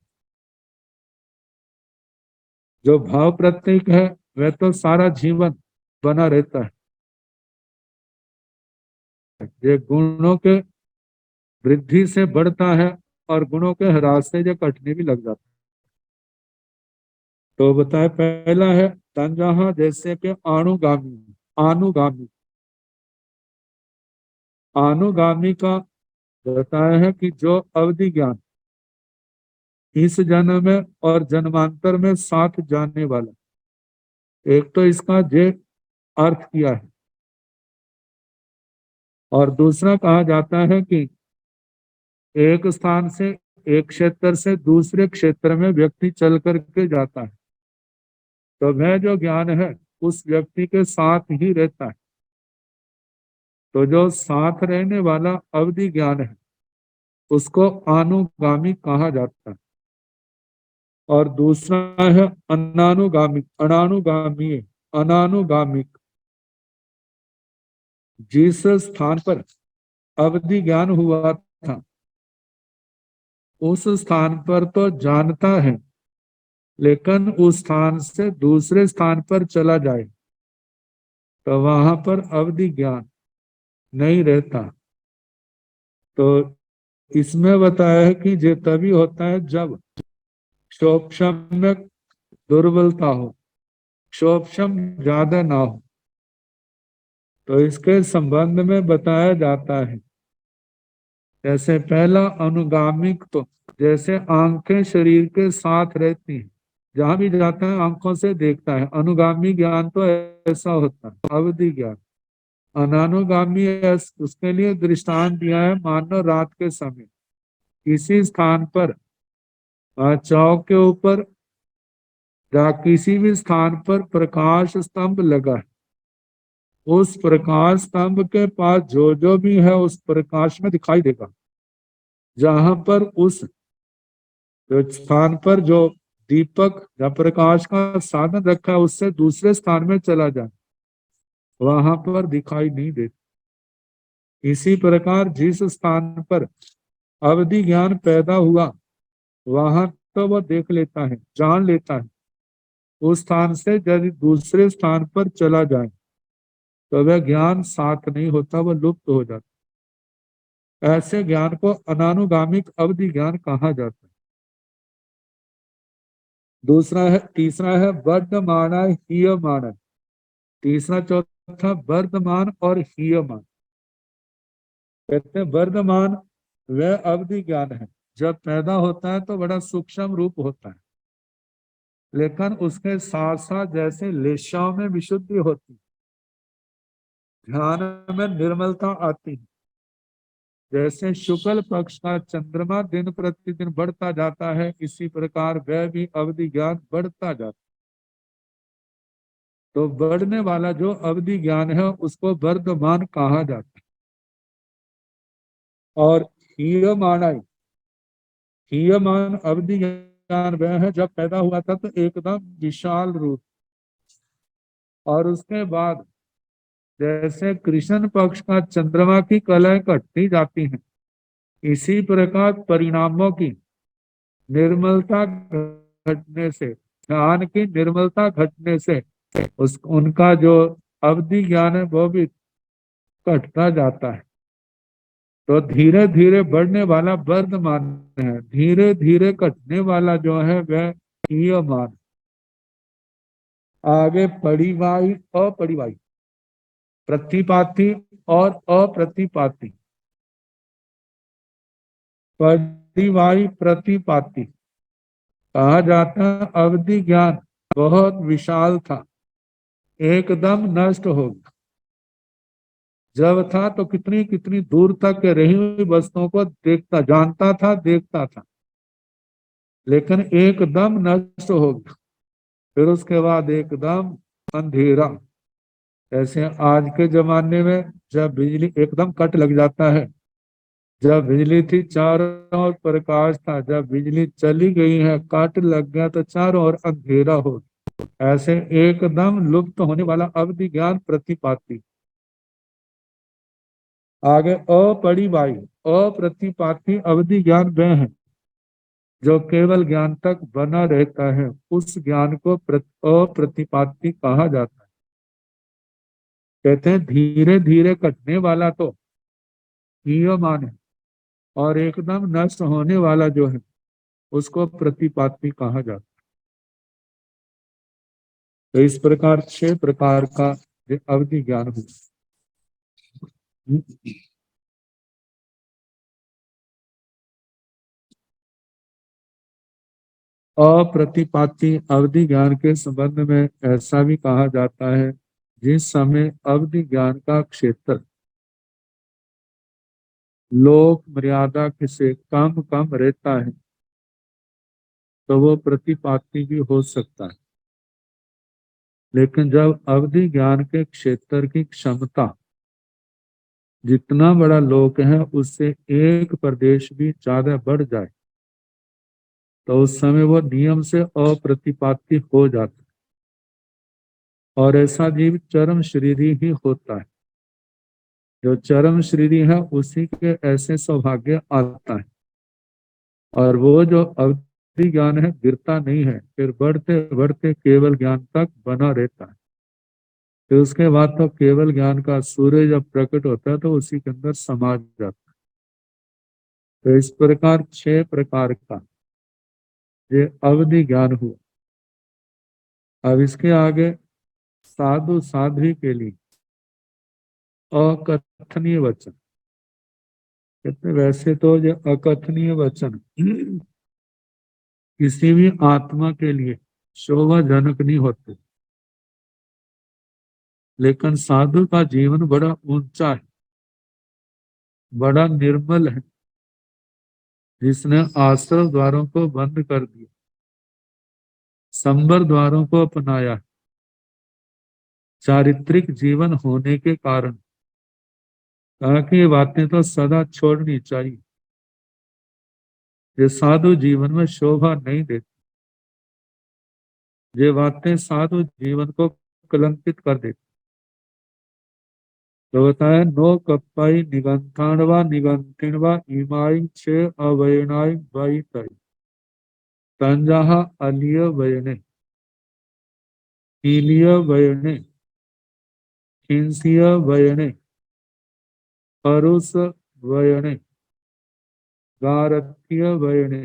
जो भाव प्रत्यय है वह तो सारा जीवन बना रहता है। ये गुणों के वृद्धि से बढ़ता है और गुणों के ह्रास से जो कटने भी लग जाता है। तो बताए पहला है तंजहा, जैसे कि अनुगामी। अनुगामी अनुगामी का बताया है कि जो अवधि ज्ञान इस जन्म में और जन्मांतर में साथ जाने वाला। एक तो इसका जे अर्थ किया है, और दूसरा कहा जाता है कि एक स्थान से, एक क्षेत्र से दूसरे क्षेत्र में व्यक्ति चल करके जाता है, तो वह जो ज्ञान है उस व्यक्ति के साथ ही रहता है। तो जो साथ रहने वाला अवधि ज्ञान है उसको अनुगामी कहा जाता है। और दूसरा है अनानुगामिक। अनानुगामी अनानुगामिक, जिस स्थान पर अवधि ज्ञान हुआ था उस स्थान पर तो जानता है, लेकिन उस स्थान से दूसरे स्थान पर चला जाए तो वहां पर अवधि ज्ञान नहीं रहता। तो इसमें बताया है कि ये तभी होता है जब क्षोभशम में दुर्बलता हो, क्षोभशम ज्यादा ना हो। तो इसके संबंध में बताया जाता है, जैसे पहला अनुगामिक, तो जैसे आंखें शरीर के साथ रहती हैं, जहां भी जाता है आंखों से देखता है। अनुगामी ज्ञान तो ऐसा होता है अवधि ज्ञान। अनानुगामी उसके लिए दृष्टांत दिया है, मानो रात के समय किसी स्थान पर चौक के ऊपर या किसी भी स्थान पर प्रकाश स्तंभ लगा है, उस प्रकाश स्तंभ के पास जो जो भी है उस प्रकाश में दिखाई देगा। जहां पर उस स्थान पर जो दीपक या प्रकाश का साधन रखा है उससे दूसरे स्थान में चला जाए, वहां पर दिखाई नहीं देता। इसी प्रकार जिस स्थान पर अवधि ज्ञान पैदा हुआ वहां तो वह देख लेता है, जान लेता है। उस स्थान से यदि दूसरे स्थान पर चला जाए तो वह ज्ञान साथ नहीं होता, वह लुप्त हो जाता। ऐसे ज्ञान को अनानुगामिक अवधि ज्ञान कहा जाता है। तीसरा है वर्धमान हीयमान। तीसरा चौथा वर्धमान और हीयमान। कहते हैं वर्धमान वह अवधि ज्ञान है, जब पैदा होता है तो बड़ा सूक्ष्म रूप होता है, लेकिन उसके साथ साथ जैसे लेशाओं में विशुद्धि होती, ध्यान में निर्मलता आती है, जैसे शुक्ल पक्ष का चंद्रमा दिन प्रतिदिन बढ़ता जाता है, इसी प्रकार वह भी अवधि ज्ञान बढ़ता जाता है। तो बढ़ने वाला जो अवधि ज्ञान है उसको वर्धमान कहा जाता है। और हीयमानाई, हीयमान अवधि ज्ञान वह है जब पैदा हुआ था तो एकदम विशाल रूप, और उसके बाद जैसे कृष्ण पक्ष का चंद्रमा की कलाएं कटती जाती हैं, इसी प्रकार परिणामों की निर्मलता घटने से, ध्यान की निर्मलता घटने से उनका जो अवधि ज्ञान है वो भी घटता जाता है। तो धीरे धीरे बढ़ने वाला वर्धमान है, धीरे धीरे घटने वाला जो है वह हीयमान। आगे परिवाही अपरिवाही, प्रतिपाती और अप्रतिपाती। परिवाही प्रतिपाती कहा जाता है अवधि ज्ञान बहुत विशाल था, एकदम नष्ट हो गया। जब था तो कितनी कितनी दूर तक रही हुई वस्तुओं को देखता, जानता था, देखता था, लेकिन एकदम नष्ट हो गया। फिर उसके बाद एकदम अंधेरा। जैसे आज के जमाने में जब बिजली एकदम कट लग जाता है, जब बिजली थी चारों ओर प्रकाश था, जब बिजली चली गई है कट लग गया तो चारों ओर अंधेरा हो गया। ऐसे एकदम लुप्त होने वाला अवधि ज्ञान प्रतिपाती। आगे अपरिबाही, अप्रतिपाती अवधि ज्ञान वह है जो केवल ज्ञान तक बना रहता है, उस ज्ञान को अप्रतिपाती कहा जाता है। कहते हैं धीरे धीरे कटने वाला तो हीयमान है, और एकदम नष्ट होने वाला जो है उसको प्रतिपाती कहा जाता है। तो इस प्रकार 6 प्रकार का अवधि ज्ञान हुआ। अप्रतिपाती अवधि ज्ञान के संबंध में ऐसा भी कहा जाता है, जिस समय अवधि ज्ञान का क्षेत्र लोक मर्यादा से कम कम रहता है तो वो प्रतिपाती भी हो सकता है। लेकिन जब अवधि ज्ञान के क्षेत्र की क्षमता जितना बड़ा लोक है उससे एक प्रदेश भी ज्यादा बढ़ जाए तो उस समय वो नियम से अप्रतिपाती हो जाता है, और ऐसा जीव चरम शरीरी ही होता है। जो चरम शरीरी है उसी के ऐसे सौभाग्य आता है, और वो जो अवधि ज्ञान है गिरता नहीं है, फिर बढ़ते बढ़ते केवल ज्ञान तक बना रहता है। फिर उसके बाद तो केवल ज्ञान का सूर्य जब प्रकट होता है तो उसी के अंदर समा जाता है। तो इस प्रकार 6 प्रकार का ये अवधि ज्ञान हुआ। अब इसके आगे साधु साध्वी के लिए अकथनीय वचन कहते हैं। वैसे तो ये अकथनीय वचन किसी भी आत्मा के लिए शोभाजनक नहीं होते, लेकिन साधु का जीवन बड़ा ऊंचा है, बड़ा निर्मल है, जिसने आश्रम द्वारों को बंद कर दिया, संबर द्वारों को अपनाया। चारित्रिक जीवन होने के कारण कहा कि ये बातें तो सदा छोड़नी चाहिए, ये साधु जीवन में शोभा नहीं देती, ये बातें साधु जीवन को कलंकित कर देती। तो बताया नो कप्पाई निगंथाणवा निगंथिणवा इमाई छे अवयनाई वाई तई तंजाहा अलिय वयने कीलिय वयने खिंसिय वयने परुष वयने गारथ्य वयने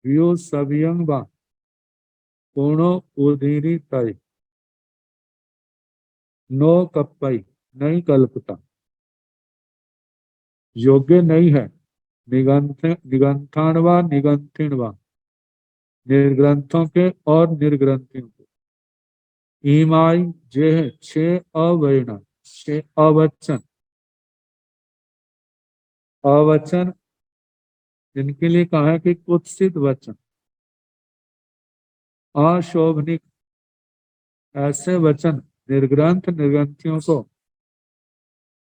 व्यो सव्यंग वा पूर्णो उदीरी तय नो कप्पई नहीं कल्पता, योग्य नहीं है निगंथाणवा निगंथिणवा निर्ग्रंथों के और निर्ग्रंथियों के ईमाई जे है 6 अवयना 6 अवचन। अवचन जिनके लिए कहा है कि कुत्सित वचन, अशोभनिक ऐसे वचन निर्ग्रंथ निर्ग्रंथियों को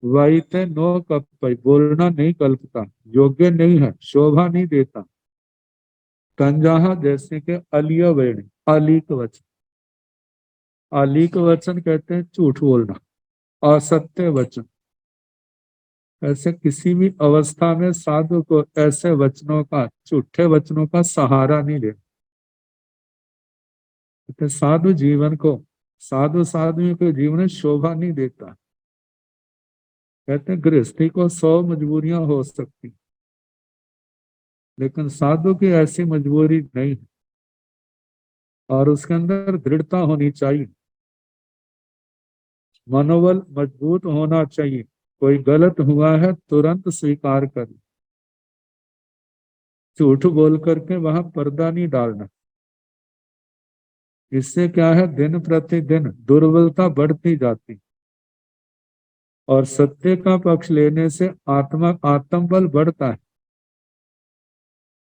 वैते नो कप्पई बोलना नहीं कल्पता, योग्य नहीं है, शोभा नहीं देता। कंजाहा जैसे के अलिय वेण अलीक वचन, अलीक वचन कहते हैं झूठ बोलना, असत्य वचन। ऐसे किसी भी अवस्था में साधु को ऐसे वचनों का, झूठे वचनों का सहारा नहीं लेना। साधु जीवन को, साधु साधुओं के जीवन में शोभा नहीं देता। कहते हैं गृहस्थी को 100 मजबूरियां हो सकती, लेकिन साधु की ऐसी मजबूरी नहीं है, और उसके अंदर दृढ़ता होनी चाहिए, मनोबल मजबूत होना चाहिए। कोई गलत हुआ है तुरंत स्वीकार कर, झूठ बोल करके वहां पर्दा नहीं डालना। इससे क्या है, दिन प्रतिदिन दुर्बलता बढ़ती जाती, और सत्य का पक्ष लेने से आत्मबल बढ़ता है।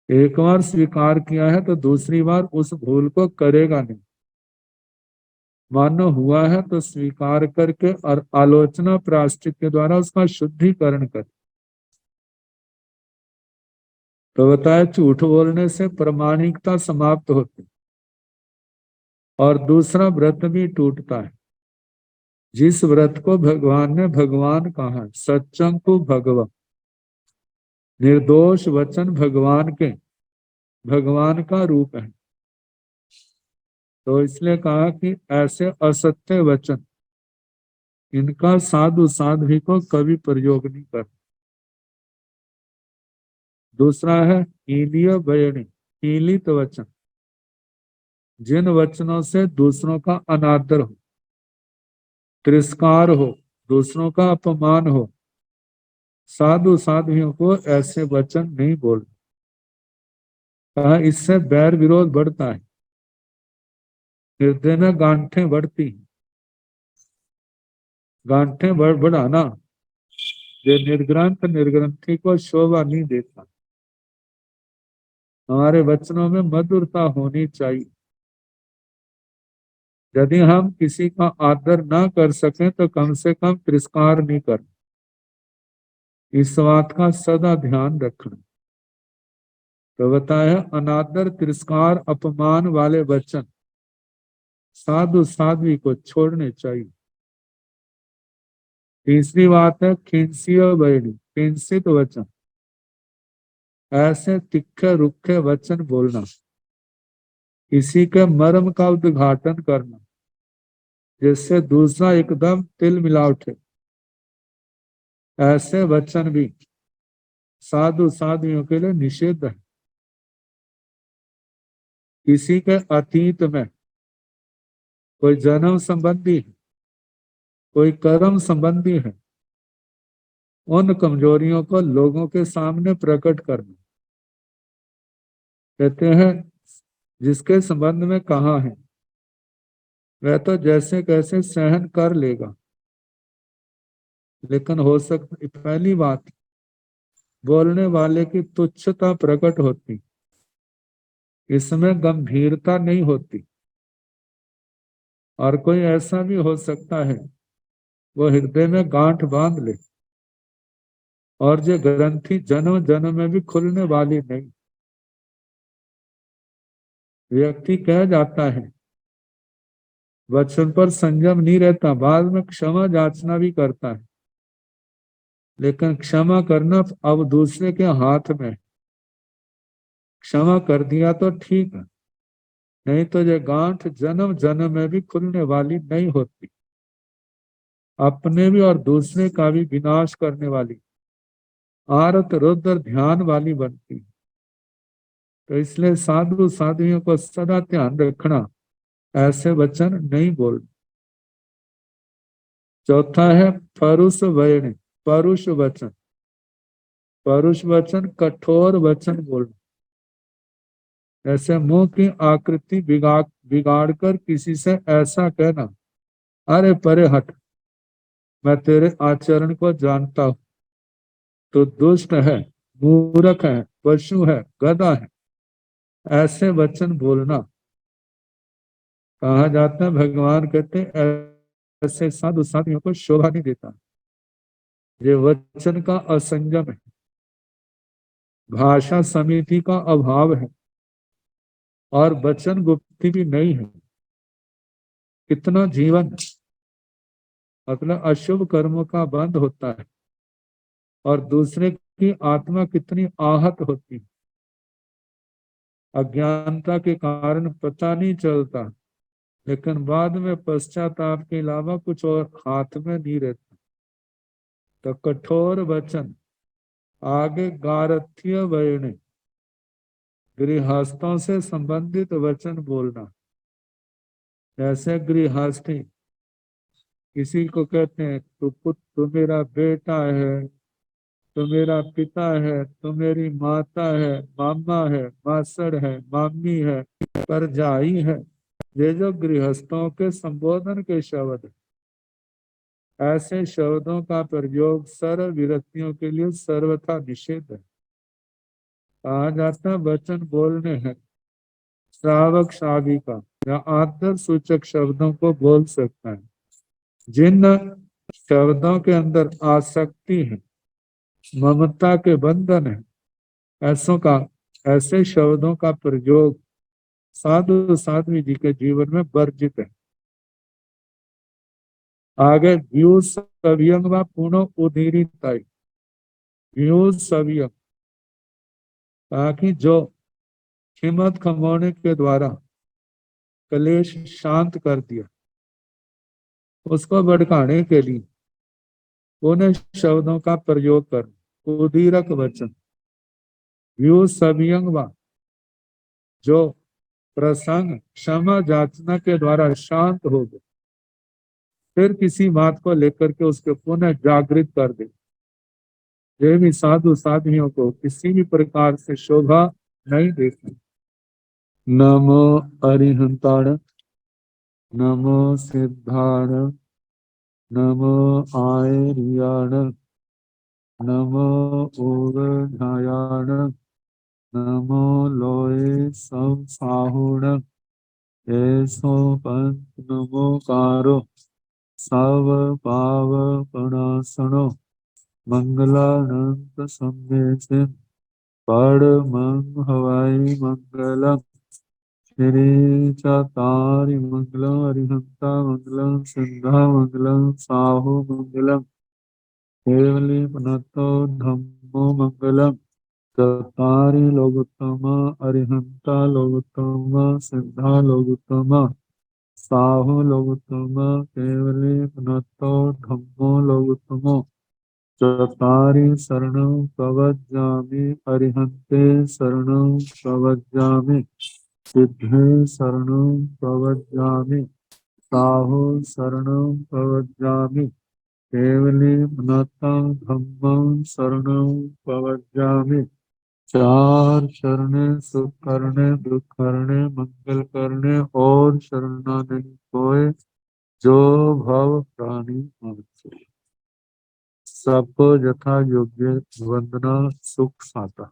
एक बार स्वीकार किया है तो दूसरी बार उस भूल को करेगा नहीं। मानो हुआ है तो स्वीकार करके और आलोचना प्रायश्चित के द्वारा उसका शुद्धिकरण कर। तो बताया झूठ बोलने से प्रामाणिकता समाप्त होती, और दूसरा व्रत भी टूटता है। जिस व्रत को भगवान ने भगवान कहा है, सच्चंग को भगवान, निर्दोष वचन भगवान का रूप है। तो इसलिए कहा कि ऐसे असत्य वचन, इनका साधु साध्वी को कभी प्रयोग नहीं कर। दूसरा है हीलिय बयनी, हीलित वचन, जिन वचनों से दूसरों का अनादर हो, तिरस्कार हो, दूसरों का अपमान हो, साधु साध्वियों को ऐसे वचन नहीं बोलना। कहा इससे बैर विरोध बढ़ता है, हृदय में गांठें बढ़ती हैं। गांठें बढ़ाना ये निर्ग्रंथ निर्ग्रंथी को शोभा नहीं देता। हमारे वचनों में मधुरता होनी चाहिए। यदि हम किसी का आदर ना कर सकें तो कम से कम तिरस्कार नहीं कर। इस बात का सदा ध्यान रखना। तो बताया अनादर, तिरस्कार, अपमान वाले वचन साधु साध्वी को छोड़ने चाहिए। तीसरी बात है खिंसीय बैणी, खिंसित वचन, ऐसे तिखे रुखे वचन बोलना, किसी के मर्म का उद्घाटन करना जिससे दूसरा एकदम तिल मिला उठे, ऐसे वचन भी साधु साध्वियों के लिए निषिद्ध है। किसी के अतीत में कोई जन्म संबंधी है, कोई कर्म संबंधी है, उन कमजोरियों को लोगों के सामने प्रकट करना। कहते हैं जिसके संबंध में कहा है वह तो जैसे कैसे सहन कर लेगा, लेकिन हो सकता पहली बात बोलने वाले की तुच्छता प्रकट होती, इसमें गंभीरता नहीं होती। और कोई ऐसा भी हो सकता है वो हृदय में गांठ बांध ले और जो ग्रंथि जन्म जन्म में भी खुलने वाली नहीं। व्यक्ति कह जाता है, वचन पर संयम नहीं रहता, बाद में क्षमा याचना भी करता है, लेकिन क्षमा करना अब दूसरे के हाथ में। क्षमा कर दिया तो ठीक है, नहीं तो ये गांठ जन्म जन्म में भी खुलने वाली नहीं होती, अपने भी और दूसरे का भी विनाश करने वाली, आरत रुद्र ध्यान वाली बनती। तो इसलिए साधु साध्वियों को सदा ध्यान रखना, ऐसे वचन नहीं बोल। चौथा है परुष वचन, परुष वचन, परुष वचन कठोर वचन बोलना, ऐसे मुंह की आकृति बिगाड़ कर किसी से ऐसा कहना, अरे परे हट, मैं तेरे आचरण को जानता हूं, तो दुष्ट है, मूर्ख है, पशु है, गधा है, ऐसे वचन बोलना। कहा जाता है भगवान कहते ऐसे साधु साधियों को शोभा नहीं देता। ये वचन का असंयम है, भाषा समिति का अभाव है और वचन गुप्ती भी नहीं है। कितना जीवन मतलब अशुभ कर्मों का बंद होता है और दूसरे की आत्मा कितनी आहत होती है। अज्ञानता के कारण पता नहीं चलता, लेकिन बाद में पश्चाताप के अलावा कुछ और हाथ में नहीं रहता। तो कठोर वचन, आगे गारथ्य वर्ण, गृहस्थों से संबंधित वचन बोलना। जैसे गृहस्थी किसी को कहते हैं तू पुत्र, तू मेरा बेटा है, तू मेरा पिता है, तू मेरी माता है, मामा है, मासड़ है, मामी है, परजाई है। ये जो गृहस्थों के संबोधन के शब्द है, ऐसे शब्दों का प्रयोग सर्व विरक्तियों के लिए सर्वथा निषेध है। कहा जाता वचन बोलने हैं श्रावक शादी या आदर सूचक शब्दों को बोल सकता है। जिन शब्दों के अंदर आसक्ति है, ममता के बंधन है, ऐसे शब्दों का प्रयोग साधु साध्वी जी के जीवन में वर्जित है। आगे व्यू सव्यंग व पुनः उदीरित व्यू सव्यंग, ताकि जो हिम्मत कमाने के द्वारा कलेश शांत कर दिया, उसको भड़काने के लिए उन शब्दों का प्रयोग कर उदीरक वचन व्यू सव्यंग व, जो प्रसंग क्षमा याचना के द्वारा शांत हो गए, फिर किसी बात को लेकर के उसके पुनः जागृत कर दे। ये भी साधु साधियों को किसी भी प्रकार से शोभा नहीं देती। नमो अरिहंताण, नमो सिद्धाण, नमो आयर्याण, नमो ऊर्ध्यायाण, नमो लोये संसाहुण, ऐसो पंथ नमोकारो सव पाव प्रणासनो, मंगलानंद संदेश परमं हवाई मंगलम, श्री चतारि मंगलम, अरिहंता मंगलम, सिद्धा मंगलम, साहु मंगलम, केवली पुनतो धम्मो मंगलम, चतारि लोकोत्तम, अरिहंता लोकोत्तम, सिद्धा लोकोत्तम, साहु लोकोत्तम, केवली पुनतो धम्मो लोकोत्तमो, चतारि शरणं प्रवज्जामि, अरिहन्ते शरणं प्रवज्जामि, सिद्धे शरणं प्रवज्जामि, साहु शरणं प्रवज्जामि, केवली पुनतं धम्मं शरणं प्रवज्जामि। चार शरणे सुख करने, दुख करने, मंगल करने और शरणा नहीं कोय, जो भव प्राणी मात्र। सबको यथा योग्य वंदना सुख साता।